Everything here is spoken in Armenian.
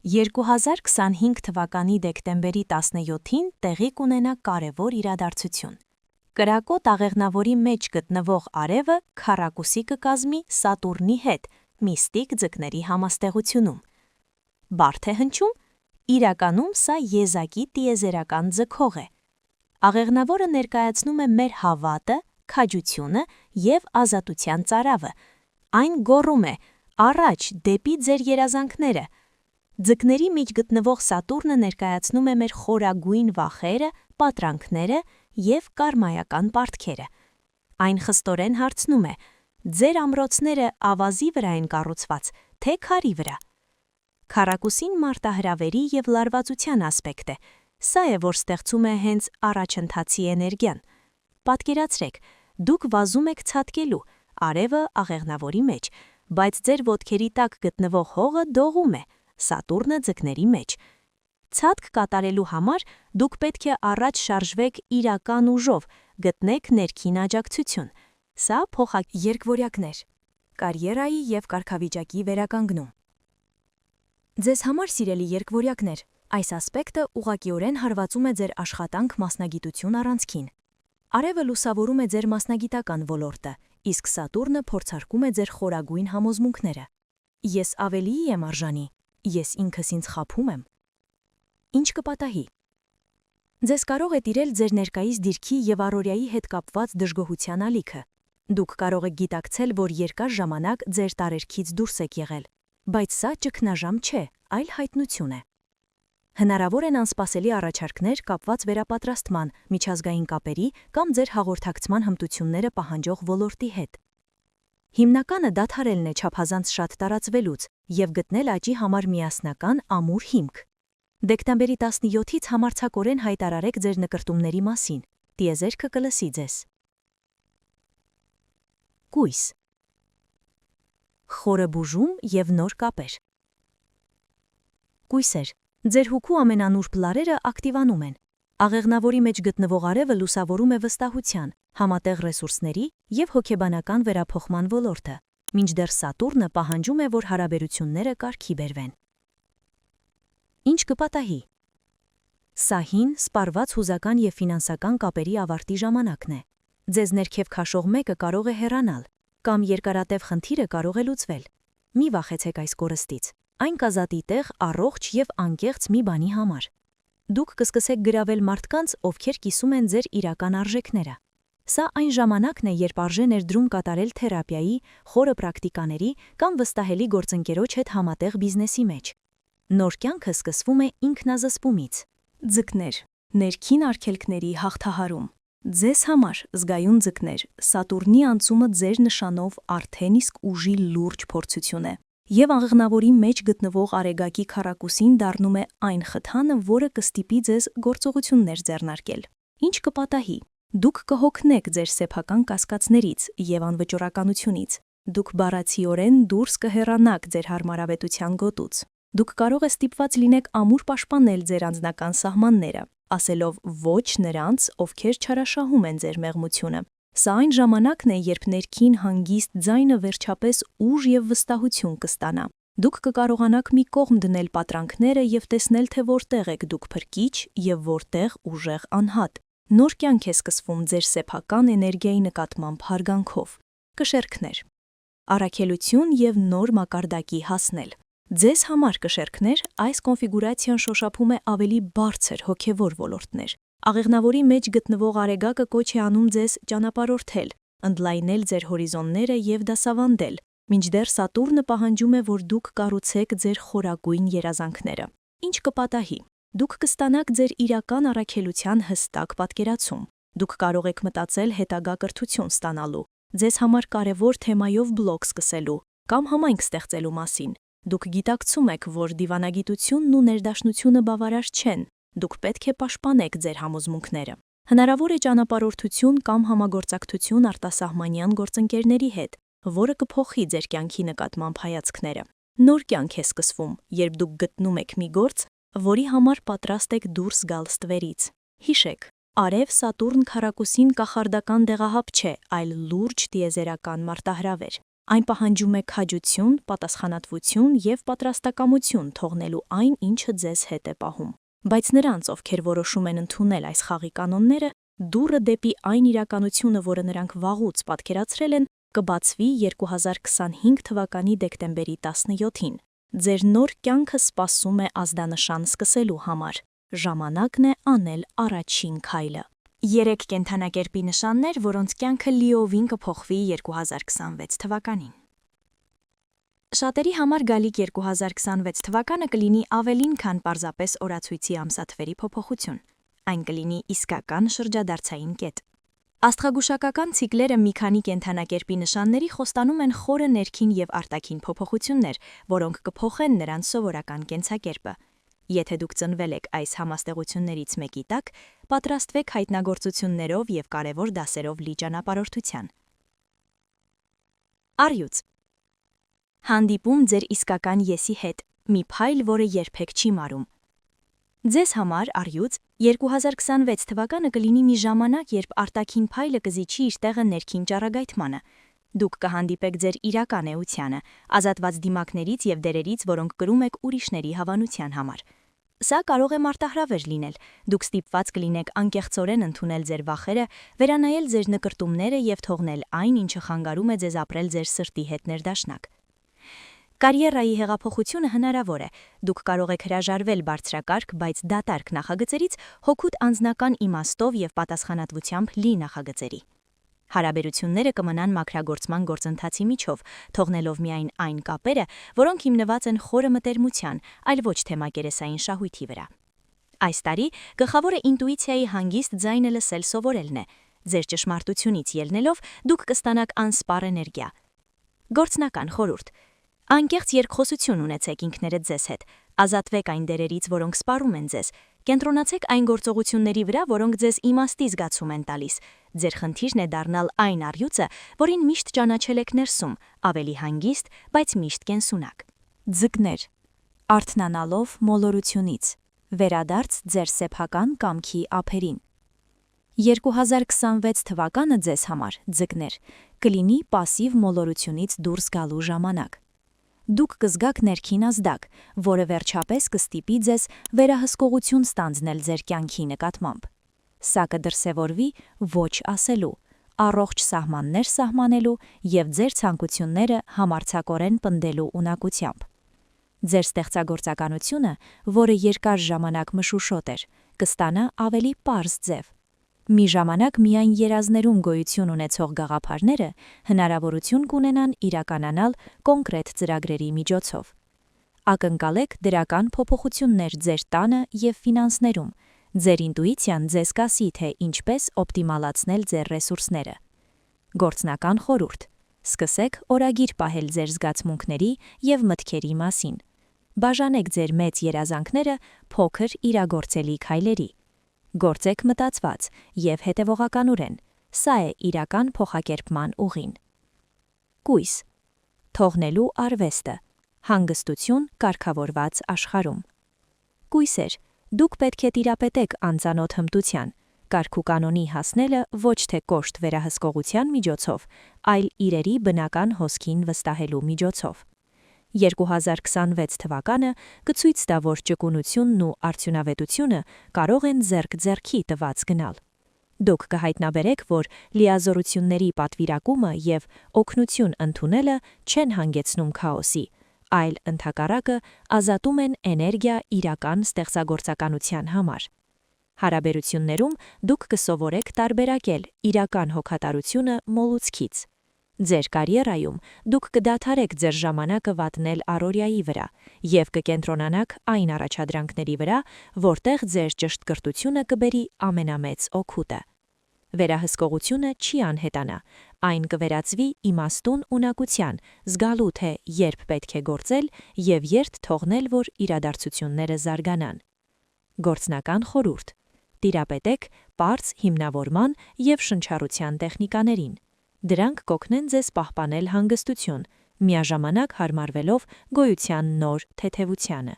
2025 թվականի դեկտեմբերի 17-ին տեղի կունենա կարևոր իրադարձություն։ Կրակոտ աղեղնավորի մեջ գտնվող արևը քառակուսի կկազմի Սատուրնի հետ միստիկ ձկների համաստեղությունում։ Բարդ է հնչում, իրականում սա եզակի տիեզերական ձգող է։ Աղեղնավորը ներկայացնում է մեր հավատը, քաջությունը և ազատության ծարավը։ Այն գոռում է. «Առաջ, դեպի ձեր երազանքները»։ Ձկների միջ գտնվող Սատուրնը ներկայացնում է մեր խորագույն վախերը, պատրանքները և կարմայական պարտքերը։ Այն խստորեն հարցնում է. «Ձեր ամրոցները ավազի վրա են կառուցված, թե քարի վրա»։ Քառակուսին մարտահրավերի և լարվածության ասպեկտ է։ Սա է, որ ստեղծում է հենց առաջընթացի էներգիան։ Պատկերացրեք, դուք վազում եք ցատկելու, արևը աղեղնավորի մեջ, բայց ձեր ոտքերի տակ գտնվող հողը դողում է, Սատուրնը ձկների մեջ։ Ցատկ կատարելու համար դուք պետք է առաջ շարժվեք իրական ուժով, գտնեք ներքին աջակցություն։ Սա Երկվորյակներ, կարիերայի և կարգավիճակի վերականգնում։ Ձեզ համար սիրելի երկվորյակներ, այս ասպեկտը ուղղակիորեն հարվածում է ձեր աշխատանք-մասնագիտություն առանցքին։ Արևը լուսավորում է ձեր մասնագիտական ոլորտը, իսկ Սատուրնը փորձարկում է ձեր խորագույն համոզմունքները։ Ես ավելի եմ արժանի, ես ինքս ինձ խաբում եմ։ Ինչ կպատահի։ Ձեզ կարող է տիրել ձեր ներկայիս դիրքի և առօրյայի հետ կապված դժգոհության ալիքը։ Դուք կարող եք գիտակցել, որ երկար ժամանակ ձեր տարերքից դուրս եք եղել, բայց սա ճգնաժամ չէ, այլ հայտնություն է։ Հնարավոր են անսպասելի առաջարկներ կապված վերապատրաստման, միջազգային կապերի կամ ձեր հաղորդակցման հմտությունները պահանջող ոլորտի հետ։ Հիմնականը դադարելն է չափազանց շատ տարածվելուց և գտնել աճի համար միասնական ամուր հիմք։ Դեկտեմբերի 17-ից համարձակորեն հայտարարեք ձեր նկրտումների մասին, տիեզերքը կլսի ձեզ։ Կույս։ Խորը բուժում և նոր կապեր։ Կույսեր, ձեր հոգու ամենանուրբ լարերը ակտիվանում են։ Աղեղնավորի մեջ գտնվող արևը լուսավորում է վստահության, համատեղ ռեսուրսների և հոգեբանական վերափոխման ոլորտը, մինչդեռ Սատուրնը պահանջում է, որ հարաբերությունները կարգի բերվեն։ Ինչ կպատահի։ Սա հին, սպառված հուզական և ֆինանսական կապերի ավարտի ժամանակն է։ Ձեզ ներքև քաշող մեկը կարող է հեռանալ, կամ երկարատև խնդիրը կարող է լուծվել։ Մի վախեցեք այս կորստից։ Այն կազատի տեղ առողջ և անկեղծ մի բանի համար։ Դուք կսկսեք գրավել մարդկանց, ովքեր կիսում են ձեր իրական արժեքները։ Սա այն ժամանակն է, երբ արժե ներդրում կատարել թերապիայի, խորը պրակտիկաների կամ վստահելի գործընկերոջ հետ համատեղ բիզնեսի մեջ։ Նոր կյանքը սկսվում է ինքնազսպումից։ Ձկներ, ներքին արգելքների հաղթահարում։ Ձեզ համար, զգայուն ձկներ, Սատուրնի անցումը ձեր նշանով արդեն իսկ ուժի լուրջ փորձություն է։ Եվ աղեղնավորի մեջ գտնվող արեգակի քառակուսին դառնում է այն խթանը, որը կստիպի ձեզ գործողություններ ձեռնարկել։ Ինչ կպատահի։ Դուք կհոգնեք ձեր սեփական կասկածներից և անվճռականությունից։ Դուք բառացիորեն դուրս կհեռանաք ձեր հարմարավետության գոտուց։ Դուք կարող եք ստիպված լինեք ամուր պաշտպանել ձեր անձնական սահմանները, ասելով ոչ նրանց, ովքեր չարաշահում են ձեր մեղմությունը։ Սա այն ժամանակն է, երբ ներքին հանգիստ ձայնը վերջապես ուժ և վստահություն կստանա։ Դուք կկարողանաք մի կողմ դնել պատրանքները և տեսնել, թե որտեղ եք դուք փրկիչ և որտեղ ուժեղ անհատ։ Նոր կյանք է սկսվում ձեր սեփական էներգիայի նկատմամբ հարգանքով։ Կշեռքներ։ Առաքելություն և նոր մակարդակի հասնել։ Ձեզ համար, կշեռքներ, այս կոնֆիգուրացիան շոշափում է ավելի բարձր հոգևոր ոլորտներ։ Աղեղնավորի մեջ գտնվող արեգակը կոչ է անում ձեզ ճանապարհորդել, ընդլայնել ձեր հորիզոնները և դասավանդել, մինչդեռ Սատուրնը պահանջում է, որ դուք կառուցեք ձեր խորագույն երազանքները։ Ինչ կպատահի։ Դուք կստանաք ձեր իրական առաքելության հստակ պատկերացում։ Դուք կարող եք մտածել հետագա կրթություն ստանալու, ձեզ համար կարևոր թեմայով բլոգ սկսելու կամ համայնք ստեղծելու մասին։ Դուք գիտակցում եք, որ դիվանագիտությունն ու ներդաշնությունը բավարար չեն։ Դուք պետք է պաշտպանեք ձեր համոզմունքները։ Հնարավոր է ճանապարհորդություն կամ համագործակցություն արտասահմանյան գործընկերների հետ, որը կփոխի ձեր կյանքի նկատմամբ հայացքները։ Նոր կյանք է սկսվում, երբ դուք գտնում եք մի գործ, որի համար պատրաստ եք դուրս գալ ստվերից։ Հիշեք, Արև-Սատուրն քառակուսին կախարդական դեղահապ չէ, այլ լուրջ տիեզերական մարտահրավեր։ Այն պահանջում է քաջություն, պատասխանատվություն եւ պատրաստակամություն թողնելու այն, ինչը ձեզ հետ է պահում։ Բայց նրանց, ովքեր որոշում են ընդունել այս խաղի կանոնները, դուռը դեպի այն իրականությունը, որը նրանք վաղուց պատկերացրել են, կբացվի 2025 թվականի դեկտեմբերի 17-ին։ Ձեր նոր կյանքը սպասում է ազդանշան սկսելու համար։ Ժամանակն է անել առաջին քայլը։ 3 կենդանակերպի նշաններ, որոնց կյանքը լիովին կփոխվի 2026 թվականին։ Շատերի համար գալիք 2026 թվականը կլինի ավելին, քան պարզապես օրացույցի ամսաթվերի փոփոխություն։ Այն կլինի իսկական շրջադարձային կետ։ Աստղագուշակական ցիկլերը մի քանի կենդանակերպի նշանների խոստանում են խորը ներքին եւ արտաքին փոփոխություններ, որոնք կփոխեն նրանց սովորական կենցակերպը։ Եթե դուք ծնվել եք այս համաստեղություններից մեկի տակ, պատրաստվեք հայտնագործություններով եւ կարևոր դասերով լի ճանապարհորդության։ Առյուծ։ Հանդիպում ձեր իսկական եսի հետ, մի փայլ, որը երբեք չի մարում։ Ձեզ համար առյուծ 2026 թվականը կլինի մի ժամանակ, երբ արտաքին փայլը կզիջի իր տեղը ներքին ճառագայթմանը։ Դուք կհանդիպեք ձեր իրական էությանը, ազատված դիմակներից եւ դերերից, որոնք կրում եք ուրիշների հավանության համար։ Սա կարող է մարտահրավեր լինել։ Դուք ստիպված կլինեք անկեղծորեն ընդունել ձեր վախերը, վերանայել ձեր նկրտումները եւ թողնել այն, ինչը խանգարում է ձեզ ապրել ձեր սրտի հետ ներդաշնակ։ Կարիերայի հեղափոխությունը հնարավոր է։ Դուք կարող եք հրաժարվել բարձրակարգ, բայց դատարկ նախագծերից հօգուտ անձնական իմաստով եւ պատասխանատվությամբ լի նախագծերի։ Հարաբերությունները կմնան մաքրագործման գործընթացի միջով, թողնելով միայն այն կապերը, որոնք հիմնված են խորը մտերմության, այլ ոչ թե մակերեսային շահույթի վրա։ Այս տարի գլխավորը ինտուիցիայի հանգիստ ձայնը լսել սովորելն է։ Ձեր ճշմարտությունից ելնելով դուք կստանաք անսպառ էներգիա։ Գործնական խորհուրդ։ Անկեղծ երկխոսություն ունեցեք ինքներդ ձեզ հետ, ազատվեք այն դերերից, որոնք սպառում են ձեզ, կենտրոնացեք այն գործողությունների վրա, որոնք ձեզ իմաստի զգացում են տալիս։ Ձեր խնդիրն է դառնալ այն առյուծը, որին միշտ ճանաչել եք ներսում, ավելի հանգիստ, բայց միշտ կենսունակ։ Ձկներ։ Արթնանալով մոլորությունից, վերադարձ ձեր սեփական կամքի ափերին։ 2026 թվականը ձեզ համար, ձկներ, կլինի պասիվ մոլորությունից դուրս գալու ժամանակ։ Դուք կզգաք ներքին ազդակ, որը վերջապես կստիպի ձեզ վերահսկողություն ստանձնել ձեր կյանքի նկատմամբ։ Սա կդրսևորվի ոչ ասելու, առողջ սահմաններ սահմանելու եւ ձեր ցանկությունները համարձակորեն պնդելու ունակությամբ։ Ձեր ստեղծագործականությունը, որը երկար ժամանակ մշուշոտ էր, կստանա ավելի պարզ ձև։ Մի ժամանակ միայն երազներում գոյություն ունեցող գաղափարները հնարավորություն կունենան իրականանալ կոնկրետ ծրագրերի միջոցով։ Ակնկալեք դրական փոփոխություններ ձեր տանը եւ ֆինանսներում։ Ձեր ինտուիցիան ձեզ կասի, թե ինչպես օպտիմալացնել ձեր ռեսուրսները։ Գործնական խորհուրդ։ Սկսեք օրագիր պահել ձեր զգացմունքների եւ մտքերի մասին։ Բաժանեք ձեր մեծ երազանքները փոքր իրագործելի քայլերի։ Գործեք մտածված եւ հետևողականորեն։ Սա է իրական փոխակերպման ուղին։ Կույս։ Թողնելու արվեստը։ Հանգստություն կարգավորված աշխարհում։ Կույսեր, դուք պետք է տիրապետեք անծանոթ հմտության։ Կարգուկանոնի հասնելը ոչ թե կոշտ վերահսկողության միջոցով, այլ իրերի բնական հոսքին վստահելու միջոցով։ 2026 թվականը կցույց տա, որ ճկունությունն ու արդյունավետությունը կարող են ձեռք-ձեռքի տված գնալ։ Դուք կհայտնաբերեք, որ լիազորությունների պատվիրակումը եւ օգնություն ընդունելը չեն հանգեցնում քաոսի, այլ ընդհակառակը ազատում են էներգիա իրական ստեղծագործականության համար։ Հարաբերություններում դուք կսովորեք տարբերակել իրական հոգատարությունը մոլուցքից։ Ձեր կարիերայում դուք կդադարեք ձեր ժամանակը վատնել առօրյայի վրա եւ կկենտրոնանաք այն առաջադրանքների վրա, որտեղ ձեր ճշտկրտությունը կբերի ամենամեծ օգուտը։ Վերահսկողությունը չի անհետանա, այն կվերածվի իմաստուն ունակության, զգալու թե երբ պետք է գործել եւ երբ թողնել, որ իրադարձությունները զարգանան։ Գործնական խորհուրդ։ Տիրապետեք պարզ հիմնավորման եւ շնչառության տեխնիկաներին։ Դրանք կօգնեն ձեզ պահպանել հանգստություն, միաժամանակ հարմարվելով գոյության նոր թեթևությանը։